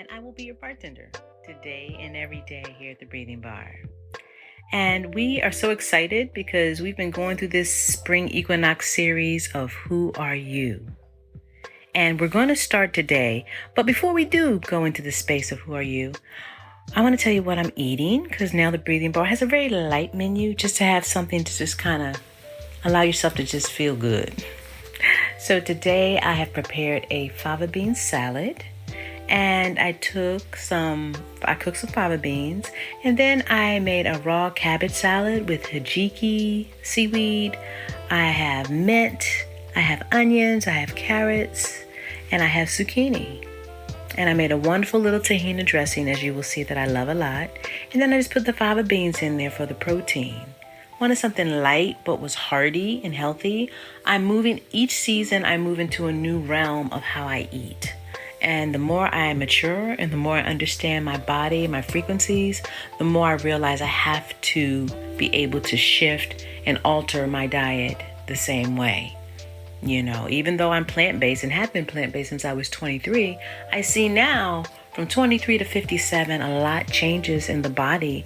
and I will be your bartender today and every day here at the Breathing Bar. And we are so excited because we've been going through this spring equinox series of Who Are You? And we're going to start today. But before we do go into the space of Who Are You, I want to tell you what I'm eating, because now the Breathing Bar has a very light menu, just to have something to just kind of allow yourself to just feel good. So today I have prepared a fava bean salad, and I cooked some fava beans, and then I made a raw cabbage salad with hijiki, seaweed. I have mint, I have onions, I have carrots, and I have zucchini. And I made a wonderful little tahini dressing, as you will see, that I love a lot. And then I just put the fava beans in there for the protein. Wanted something light but was hearty and healthy. Each season I move into a new realm of how I eat. And the more I mature and the more I understand my body, my frequencies, the more I realize I have to be able to shift and alter my diet the same way. You know, even though I'm plant-based and have been plant-based since I was 23, I see now from 23 to 57, a lot changes in the body,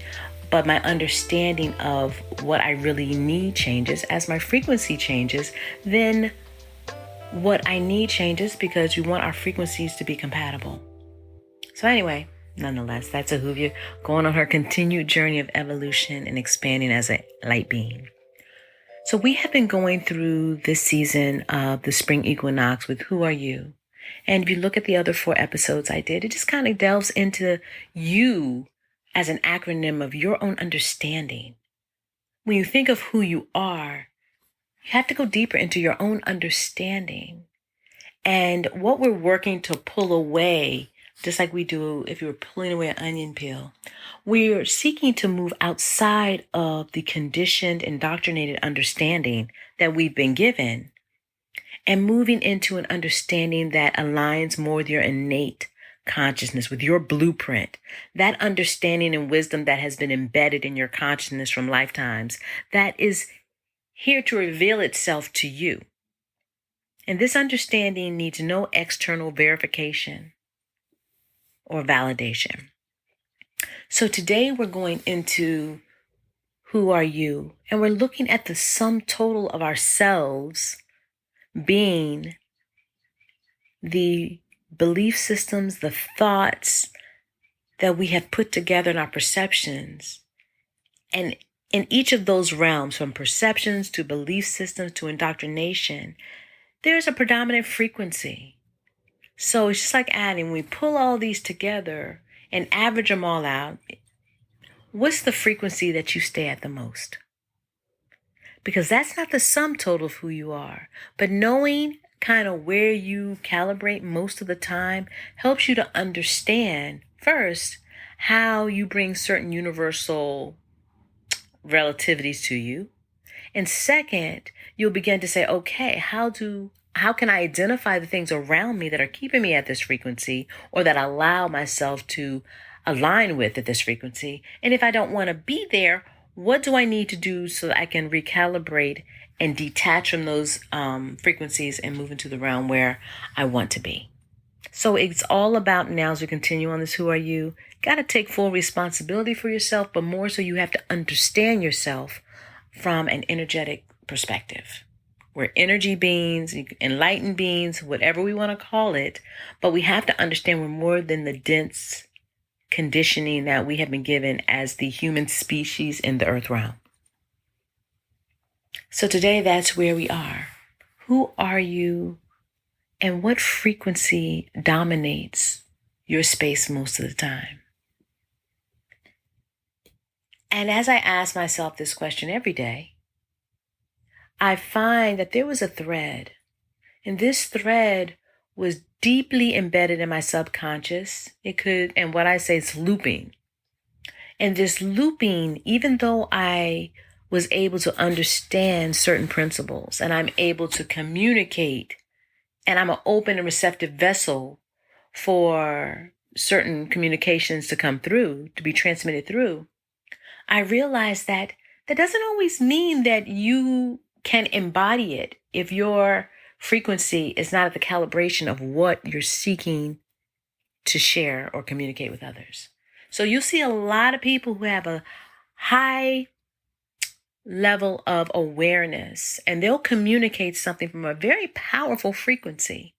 but my understanding of what I really need changes. As my frequency changes, then what I need changes, because we want our frequencies to be compatible. So anyway, nonetheless, that's Ahuvia going on her continued journey of evolution and expanding as a light being. So we have been going through this season of the spring equinox with Who Are You? And if you look at the other 4 episodes I did, it just kind of delves into you as an acronym of your own understanding. When you think of who you are, you have to go deeper into your own understanding. And what we're working to pull away, just like we do if you were pulling away an onion peel, we're seeking to move outside of the conditioned, indoctrinated understanding that we've been given, and moving into an understanding that aligns more with your innate consciousness, with your blueprint, that understanding and wisdom that has been embedded in your consciousness from lifetimes, that is here to reveal itself to you. And this understanding needs no external verification or validation. So today we're going into Who Are You? And we're looking at the sum total of ourselves being the belief systems, the thoughts that we have put together in our perceptions. And in each of those realms, from perceptions to belief systems to indoctrination, there's a predominant frequency. So it's just like adding, we pull all these together and average them all out. What's the frequency that you stay at the most? Because that's not the sum total of who you are. But knowing kind of where you calibrate most of the time helps you to understand, first, how you bring certain universal relativities to you. And second, you'll begin to say, okay, how can I identify the things around me that are keeping me at this frequency, or that allow myself to align with at this frequency? And if I don't want to be there, what do I need to do so that I can recalibrate and detach from those frequencies and move into the realm where I want to be? So it's all about, now as we continue on this Who Are You, got to take full responsibility for yourself, but more so you have to understand yourself from an energetic perspective. We're energy beings, enlightened beings, whatever we want to call it, but we have to understand we're more than the dense conditioning that we have been given as the human species in the earth realm. So today, that's where we are. Who are you, and what frequency dominates your space most of the time? And as I ask myself this question every day, I find that there was a thread, and this thread was deeply embedded in my subconscious. And what I say is looping. And this looping, even though I was able to understand certain principles and I'm able to communicate, and I'm an open and receptive vessel for certain communications to come through, to be transmitted through, I realized that doesn't always mean that you can embody it if your frequency is not at the calibration of what you're seeking to share or communicate with others. So you'll see a lot of people who have a high level of awareness, and they'll communicate something from a very powerful frequency.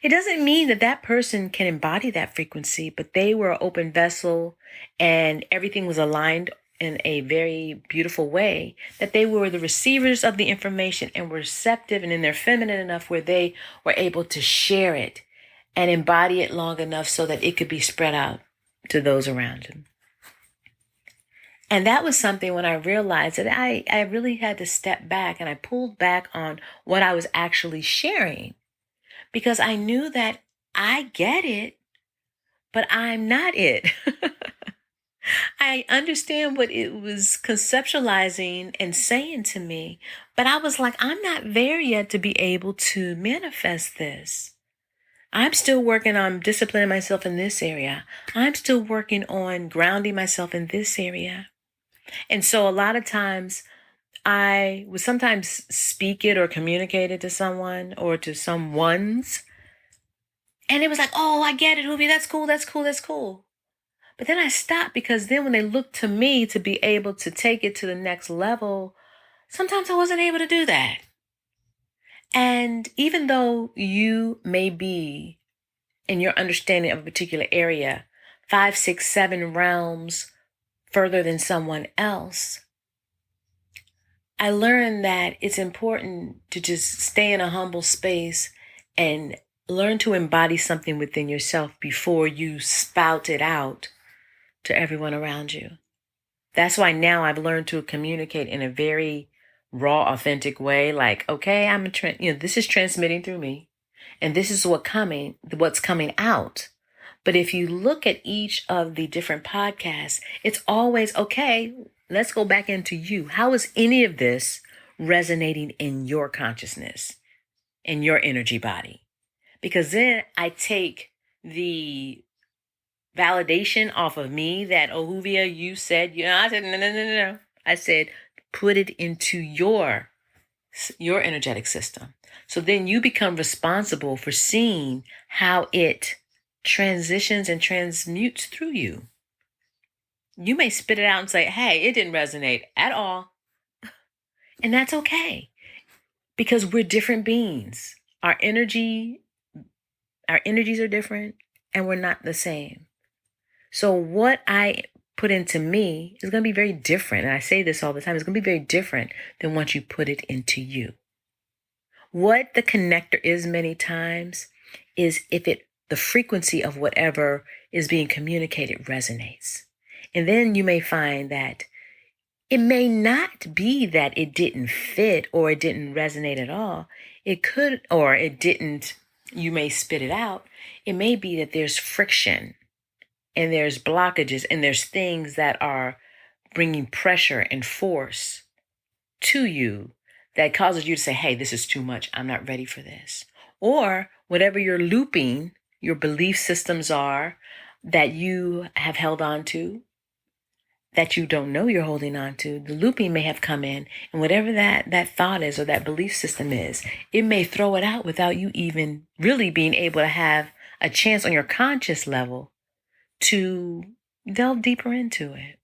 It doesn't mean that that person can embody that frequency, but they were an open vessel and everything was aligned in a very beautiful way, that they were the receivers of the information and were receptive and in their feminine enough where they were able to share it and embody it long enough so that it could be spread out to those around them. And that was something when I realized that I really had to step back, and I pulled back on what I was actually sharing, because I knew that I get it, but I'm not it. I understand what it was conceptualizing and saying to me, but I was like, I'm not there yet to be able to manifest this. I'm still working on disciplining myself in this area. I'm still working on grounding myself in this area. And so a lot of times I would sometimes speak it or communicate it to someone or to someone's. And it was like, oh, I get it, Hoovy. That's cool. That's cool. That's cool. But then I stopped, because then when they looked to me to be able to take it to the next level, sometimes I wasn't able to do that. And even though you may be in your understanding of a particular area 5, 6, 7 realms further than someone else, I learned that it's important to just stay in a humble space and learn to embody something within yourself before you spout it out to everyone around you. That's why now I've learned to communicate in a very raw, authentic way. Like, okay, this is transmitting through me, and this is what's coming out. But if you look at each of the different podcasts, it's always, okay, let's go back into you. How is any of this resonating in your consciousness, in your energy body? Because then I take the validation off of me that, oh, Who you said, I said, no. I said, put it into your energetic system. So then you become responsible for seeing how it transitions and transmutes through you. You may spit it out and say, hey, it didn't resonate at all. And that's okay, because we're different beings. Our energies are different, and we're not the same. So what I put into me is going to be very different. And I say this all the time. It's going to be very different than what you put it into you. What the connector is many times is if the frequency of whatever is being communicated resonates. And then you may find that it may not be that it didn't fit or it didn't resonate at all. It could, or it didn't, you may spit it out. It may be that there's friction and there's blockages and there's things that are bringing pressure and force to you that causes you to say, hey, this is too much. I'm not ready for this. Or whatever you're looping, your belief systems are that you have held on to, that you don't know you're holding on to, the looping may have come in, and whatever that thought is or that belief system is, it may throw it out without you even really being able to have a chance on your conscious level to delve deeper into it.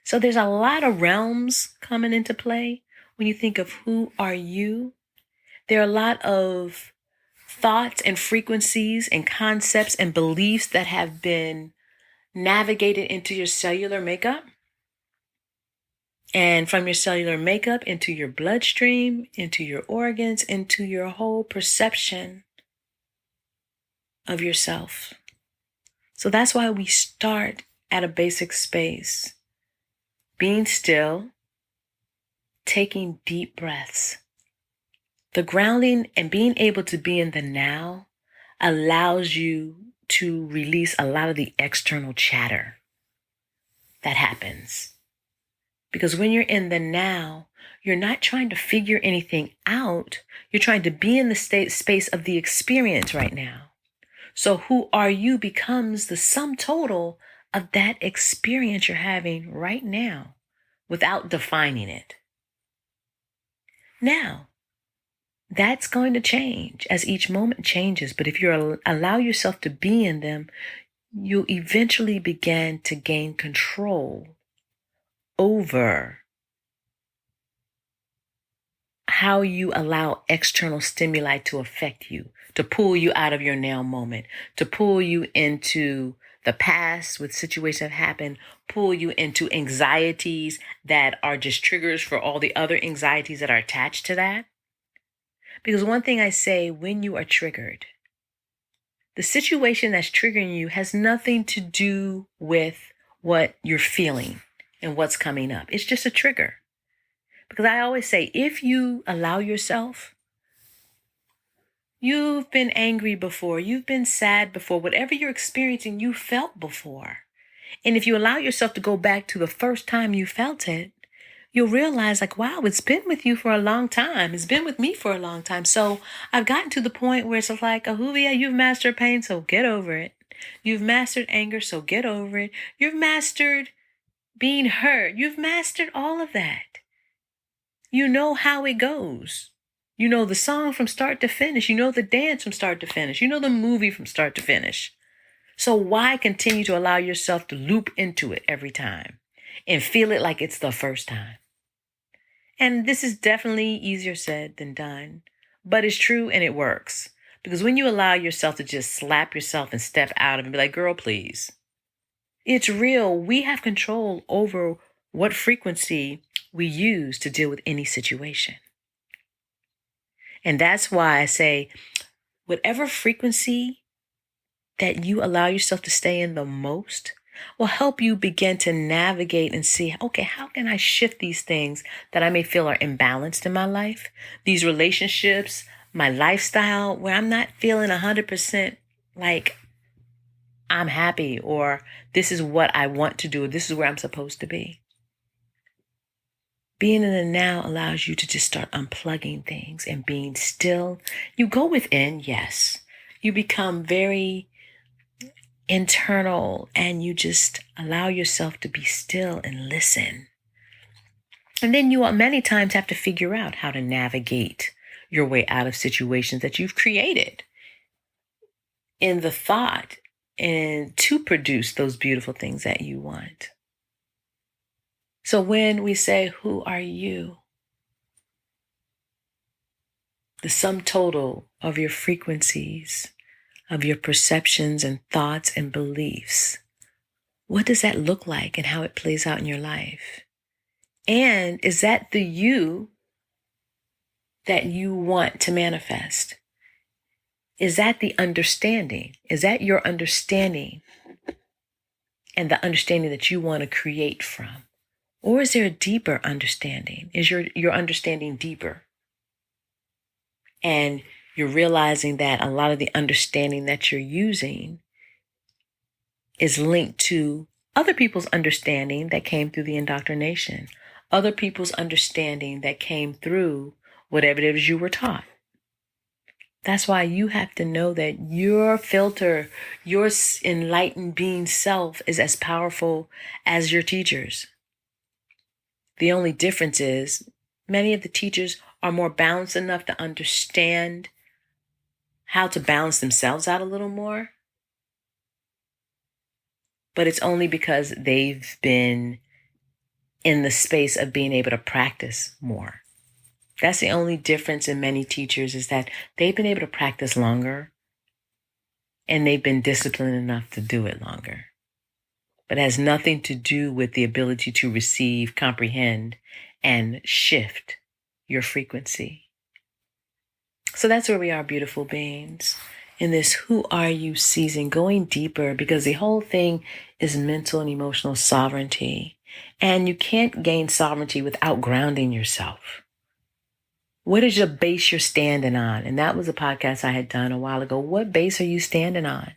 So there's a lot of realms coming into play when you think of who are you. There are a lot of thoughts and frequencies and concepts and beliefs that have been navigated into your cellular makeup. And from your cellular makeup into your bloodstream, into your organs, into your whole perception of yourself. So that's why we start at a basic space. Being still, taking deep breaths. The grounding and being able to be in the now allows you to release a lot of the external chatter that happens. Because when you're in the now, you're not trying to figure anything out. You're trying to be in the space of the experience right now. So who are you becomes the sum total of that experience you're having right now without defining it. Now that's going to change as each moment changes. But if you allow yourself to be in them, you'll eventually begin to gain control over how you allow external stimuli to affect you, to pull you out of your now moment, to pull you into the past with situations that happen, pull you into anxieties that are just triggers for all the other anxieties that are attached to that. Because one thing I say, when you are triggered, the situation that's triggering you has nothing to do with what you're feeling and what's coming up. It's just a trigger. Because I always say, if you allow yourself, you've been angry before, you've been sad before, whatever you're experiencing, you felt before. And if you allow yourself to go back to the first time you felt it, you'll realize like, wow, it's been with you for a long time. It's been with me for a long time. So I've gotten to the point where it's like, oh, yeah, you've mastered pain, so get over it. You've mastered anger, so get over it. You've mastered being hurt. You've mastered all of that. You know how it goes. You know the song from start to finish. You know the dance from start to finish. You know the movie from start to finish. So why continue to allow yourself to loop into it every time and feel it like it's the first time? And this is definitely easier said than done, but it's true and it works. Because when you allow yourself to just slap yourself and step out of it and be like, girl, please. It's real. We have control over what frequency we use to deal with any situation. And that's why I say, whatever frequency that you allow yourself to stay in the most will help you begin to navigate and see, okay, how can I shift these things that I may feel are imbalanced in my life? These relationships, my lifestyle, where I'm not feeling 100% like I'm happy, or this is what I want to do, or this is where I'm supposed to be. Being in the now allows you to just start unplugging things and being still. You go within, yes. You become very internal and you just allow yourself to be still and listen. And then you many times have to figure out how to navigate your way out of situations that you've created in the thought and to produce those beautiful things that you want. So when we say, who are you? The sum total of your frequencies, of your perceptions and thoughts and beliefs. What does that look like and how it plays out in your life? And is that the you that you want to manifest? Is that the understanding? Is that your understanding and the understanding that you want to create from? Or is there a deeper understanding? Is your understanding deeper? And you're realizing that a lot of the understanding that you're using is linked to other people's understanding that came through the indoctrination, other people's understanding that came through whatever it is you were taught. That's why you have to know that your filter, your enlightened being self is as powerful as your teachers. The only difference is many of the teachers are more balanced enough to understand how to balance themselves out a little more. But it's only because they've been in the space of being able to practice more. That's the only difference in many teachers, is that they've been able to practice longer and they've been disciplined enough to do it longer. But it has nothing to do with the ability to receive, comprehend, and shift your frequency. So that's where we are, beautiful beings, in this Who Are You season, going deeper, because the whole thing is mental and emotional sovereignty. And you can't gain sovereignty without grounding yourself. What is your base you're standing on? And that was a podcast I had done a while ago. What base are you standing on?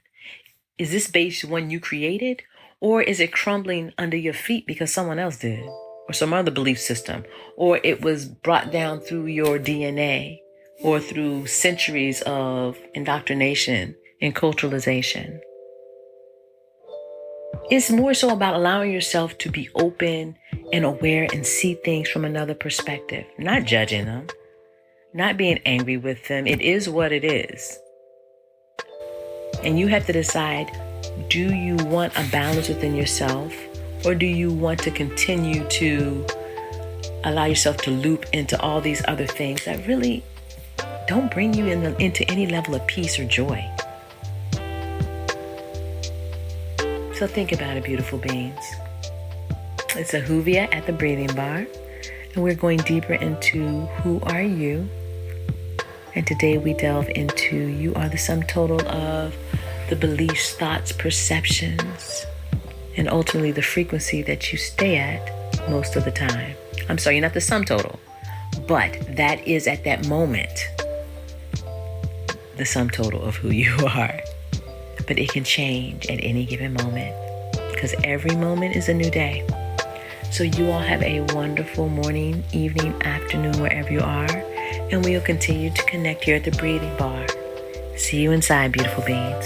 Is this base one you created? Or is it crumbling under your feet because someone else did? Or some other belief system? Or it was brought down through your DNA? Or through centuries of indoctrination and culturalization? It's more so about allowing yourself to be open and aware and see things from another perspective, not judging them, not being angry with them. It is what it is. And you have to decide, do you want a balance within yourself, or do you want to continue to allow yourself to loop into all these other things that really don't bring you into any level of peace or joy? So think about it, beautiful beings. It's a Who-Ya at the Breathing Bar, and we're going deeper into who are you. And today we delve into you are the sum total of the beliefs, thoughts, perceptions, and ultimately the frequency that you stay at most of the time. I'm sorry, you're not the sum total, but that is at that moment the sum total of who you are. But it can change at any given moment, because every moment is a new day. So you all have a wonderful morning, evening, afternoon, wherever you are, and we'll continue to connect here at the Breathing Bar. See you inside, beautiful beings.